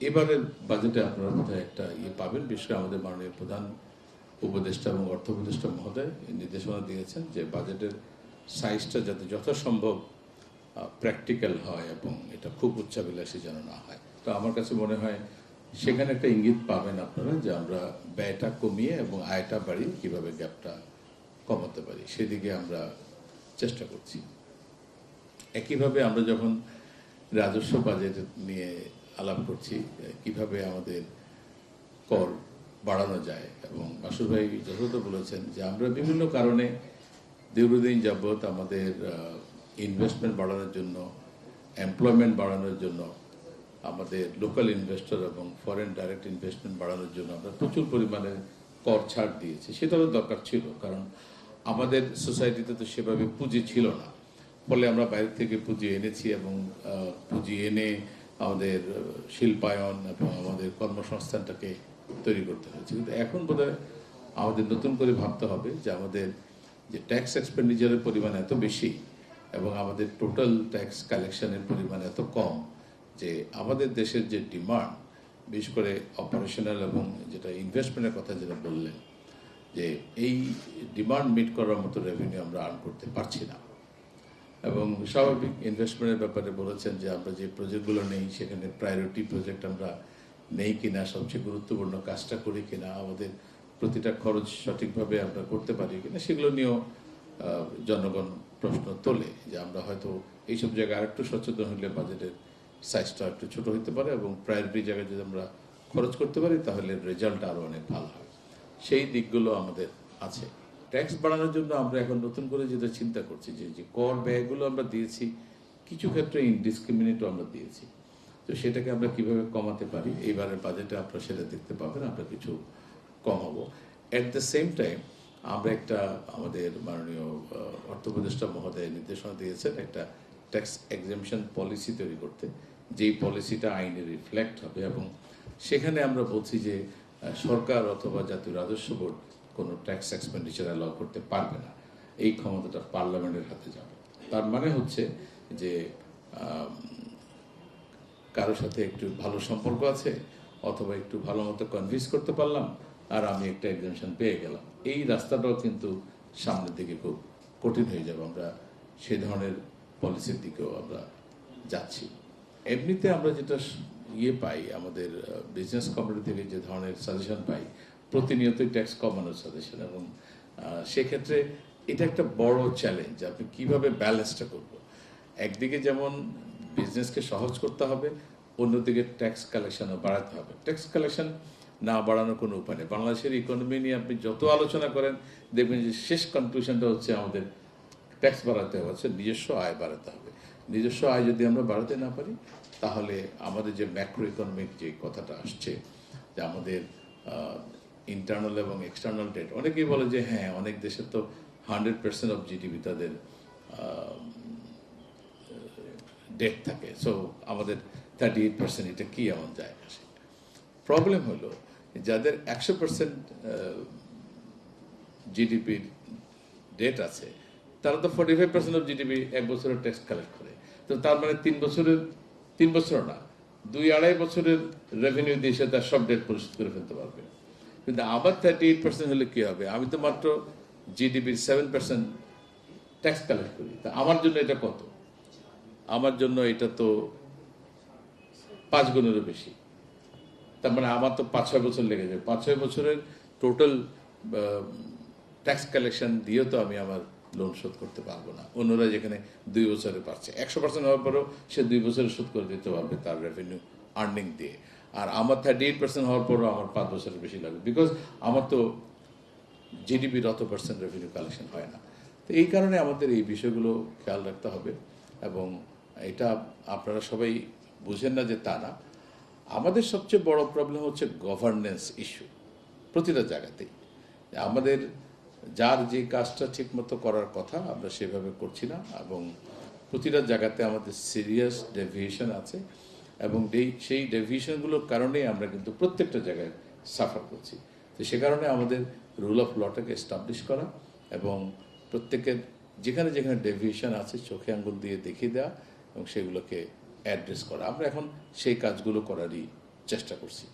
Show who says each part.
Speaker 1: এবারের বাজেটে আপনারা বোধহয় একটা পাবেন, বিশেষ করে আমাদের মাননীয় প্রধান উপদেষ্টা এবং অর্থ উপদেষ্টা মহোদয় নির্দেশনা দিয়েছেন যে বাজেটের সাইজটা যাতে যথাসম্ভব প্র্যাকটিক্যাল হয় এবং এটা খুব উচ্চাভিলাষী যেন না হয়। তো আমার কাছে মনে হয় সেখানে একটা ইঙ্গিত পাবেন আপনারা যে আমরা ব্যয়টা কমিয়ে এবং আয়টা বাড়িয়ে কীভাবে গ্যাপটা কমাতে পারি সেদিকে আমরা চেষ্টা করছি। একইভাবে আমরা যখন রাজস্ব বাজেট নিয়ে আলাপ করছি কিভাবে আমাদের কর বাড়ানো যায়, এবং মাসুদ ভাই যথাযথ বলেছেন যে আমরা বিভিন্ন কারণে দীর্ঘদিন যাবৎ আমাদের ইনভেস্টমেন্ট বাড়ানোর জন্য, এমপ্লয়মেন্ট বাড়ানোর জন্য, আমাদের লোকাল ইনভেস্টর এবং ফরেন ডাইরেক্ট ইনভেস্টমেন্ট বাড়ানোর জন্য আমরা প্রচুর পরিমাণে কর ছাড় দিয়েছি। সেটারও দরকার ছিল, কারণ আমাদের সোসাইটিতে তো সেভাবে পুঁজি ছিল না। ফলে আমরা বাইরে থেকে পুঁজি এনেছি এবং পুঁজি এনে আমাদের শিল্পায়ন এবং আমাদের কর্মসংস্থানটাকে তৈরি করতে হয়েছে। কিন্তু এখন বোধহয় আমাদের নতুন করে ভাবতে হবে যে আমাদের যে ট্যাক্স এক্সপেন্ডিচারের পরিমাণ এত বেশি এবং আমাদের টোটাল ট্যাক্স কালেকশনের পরিমাণ এত কম যে আমাদের দেশের যে ডিমান্ড, বিশেষ করে অপারেশনাল এবং যেটা ইনভেস্টমেন্টের কথা যেটা বললেন, যে এই ডিমান্ড মিট করার মতো রেভিনিউ আমরা আর্ন করতে পারছি না। এবং স্বাভাবিক ইনভেস্টমেন্টের ব্যাপারে বলেছেন যে আমরা যে প্রজেক্টগুলো নেই সেখানে প্রায়োরিটি প্রজেক্ট আমরা নেই কিনা, সবচেয়ে গুরুত্বপূর্ণ কাজটা করি কিনা, আমাদের প্রতিটা খরচ সঠিকভাবে আমরা করতে পারি কিনা, সেগুলো নিয়েও জনগণ প্রশ্ন তোলে যে আমরা হয়তো এইসব জায়গায় আরেকটু সচেতন হলে বাজেটের সাইজটা একটু ছোট হতে পারে এবং প্রায়োরিটি জায়গায় যদি আমরা খরচ করতে পারি তাহলে রেজাল্ট আরও অনেক ভালো হয়। সেই দিকগুলো আমাদের আছে। ট্যাক্স বাড়ানোর জন্য আমরা এখন নতুন করে যেটা চিন্তা করছি যে কর ব্যয়গুলো আমরা দিয়েছি, কিছু ক্ষেত্রে ইনডিসক্রিমিনেটও আমরা দিয়েছি, তো সেটাকে আমরা কিভাবে কমাতে পারি এইবারের বাজেটে আপনারা সেটা দেখতে পাবেন, আমরা কিছু কমাবো। অ্যাট দ্য সেম টাইম আমরা একটা আমাদের মাননীয় অর্থ উপদেষ্টা মহোদয় নির্দেশনা দিয়েছেন একটা ট্যাক্স এক্সেমশন পলিসি তৈরি করতে, যেই পলিসিটা আইনে রিফ্লেক্ট হবে এবং সেখানে আমরা বলছি যে সরকার অথবা জাতীয় রাজস্ব বোর্ড কোনো ট্যাক্স এক্সপেন্ডিচার অ্যালাউ করতে পারবে না, এই ক্ষমতাটা পার্লামেন্টের হাতে যাবে। তার মানে হচ্ছে যে কারোর সাথে একটু ভালো সম্পর্ক আছে অথবা একটু ভালো মতো কনভিন্স করতে পারলাম আর আমি একটা এক্সামশন পেয়ে গেলাম, এই রাস্তাটাও কিন্তু সামনের দিকে খুব কঠিন হয়ে যাবে। আমরা সেই ধরনের পলিসির দিকেও আমরা যাচ্ছি। এমনিতে আমরা যেটা পাই আমাদের বিজনেস কমিউনিটি থেকে যে ধরনের সাজেশন পাই, প্রতিনিয়তই ট্যাক্স কমানোর সাজেশন, এবং সেক্ষেত্রে এটা একটা বড় চ্যালেঞ্জ আপনি কিভাবে ব্যালেন্সটা করবো। একদিকে যেমন বিজনেসকে সহজ করতে হবে, অন্যদিকে ট্যাক্স কালেকশনও বাড়াতে হবে। ট্যাক্স কালেকশন না বাড়ানোর কোনো উপায় নেই। বাংলাদেশের ইকোনমি নিয়ে আপনি যত আলোচনা করেন দেখবেন যে শেষ কনক্লুশনটা হচ্ছে আমাদের ট্যাক্স বাড়াতে হচ্ছে, নিজস্ব আয় বাড়াতে হবে। নিজস্ব আয় যদি আমরা বাড়াতে না পারি তাহলে আমাদের যে ম্যাক্রো ইকোনমিক যে কথাটা আসছে যে আমাদের ইন্টারনাল এবং এক্সটার্নাল ডেট, অনেকেই বলে যে হ্যাঁ অনেক দেশের তো 100% অফ জিডিপি তাদের ডেট থাকে, সো আমাদের 38%, এটা কি এমন যায় আসে। প্রবলেম হলো যাদের 100% জিডিপির ডেট আছে তারা তো 45% অফ জিডিপি এক বছরের ট্যাক্স কালেক্ট করে, তো তার মানে 3 বছর না 2-2.5 বছরের রেভিনিউ দিয়ে সে তার সব ডেট পরিশোধ করে ফেলতে পারবে। কিন্তু আবার 38% হলে কি হবে, আমি তো মাত্র জিডিপির 7% ট্যাক্স কালেক্ট করি, তা আমার জন্য এটা কত? আমার জন্য এটা তো 5 গুণেরও বেশি। তার মানে আমার তো 5-6 বছর লেগে যাবে। 5-6 বছরের টোটাল ট্যাক্স কালেকশন দিয়েও তো আমি আমার লোন শোধ করতে পারবো না। অন্যরা যেখানে 2 বছরে পারছে, 100% হওয়ার পরেও সে 2 বছরে শোধ করে দিতে পারবে তার রেভিনিউ আর্নিং দিয়ে, আর আমার 38% হওয়ার পরও আমার 5 বছরের বেশি লাগবে, বিকজ আমার তো জিডিপির অত পার্সেন্ট রেভিনিউ কালেকশন হয় না। তো এই কারণে আমাদের এই বিষয়গুলো খেয়াল রাখতে হবে, এবং এটা আপনারা সবাই বুঝেন না যে তা না। আমাদের সবচেয়ে বড় প্রবলেম হচ্ছে গভর্নেন্স ইস্যু প্রতিটা জায়গাতেই। আমাদের যার যে কাজটা ঠিকমতো করার কথা আমরা সেভাবে করছি না, এবং প্রতিটা জায়গাতে আমাদের সিরিয়াস ডেভিয়েশন আছে, এবং সেই ডেভিয়েশনগুলোর কারণেই আমরা কিন্তু প্রত্যেকটা জায়গায় সাফার করছি। তো সে কারণে আমাদের রুল অফ লটাকে এস্টাবলিশ করা এবং প্রত্যেকের যেখানে যেখানে ডেভিয়েশন আছে চোখে আঙ্গুল দিয়ে দেখিয়ে দেওয়া এবং সেগুলোকে অ্যাড্রেস করা। আমরা এখন সেই কাজগুলো করারই চেষ্টা করছি।